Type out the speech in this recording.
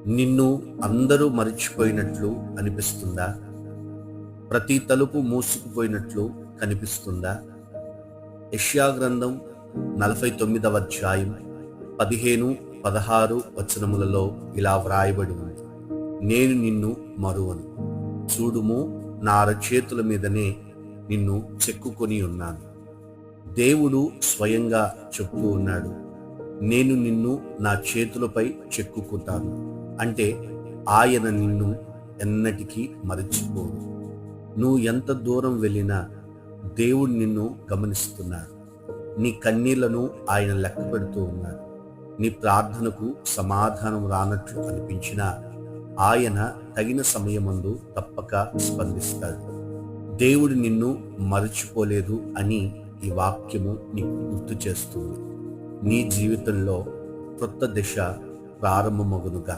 నిన్ను అందరూ మరిచిపోయినట్లు అనిపిస్తుందా? ప్రతి తలుపు మూసుకుపోయినట్లు కనిపిస్తుందా? యెషయా గ్రంథం 49వ అధ్యాయం 15, 16 వచనములలో ఇలా వ్రాయబడి ఉంది. నేను నిన్ను మరువను, చూడుము, నా అరచేతుల మీదనే నిన్ను చెక్కుకొని ఉన్నాను. దేవుడు స్వయంగా చెప్తూ ఉన్నాడు, నేను నిన్ను నా చేతులపై చెక్కుకుంటాను. అంటే ఆయన నిన్ను ఎన్నటికీ మరచిపోడు. నువ్వు ఎంత దూరం వెళ్ళినా దేవుడు నిన్ను గమనిస్తున్నాడు. నీ కన్నీళ్లను ఆయన లెక్క పెడుతూ ఉన్నాడు. నీ ప్రార్థనకు సమాధానం రానట్లు అనిపించినా ఆయన తగిన సమయమందు తప్పక స్పందిస్తాడు. దేవుడు నిన్ను మరచిపోలేదు అని ఈ వాక్యము నీకు గుర్తు చేస్తుంది. నీ జీవితంలో కొత్త దిశ ప్రారంభమగునుగా.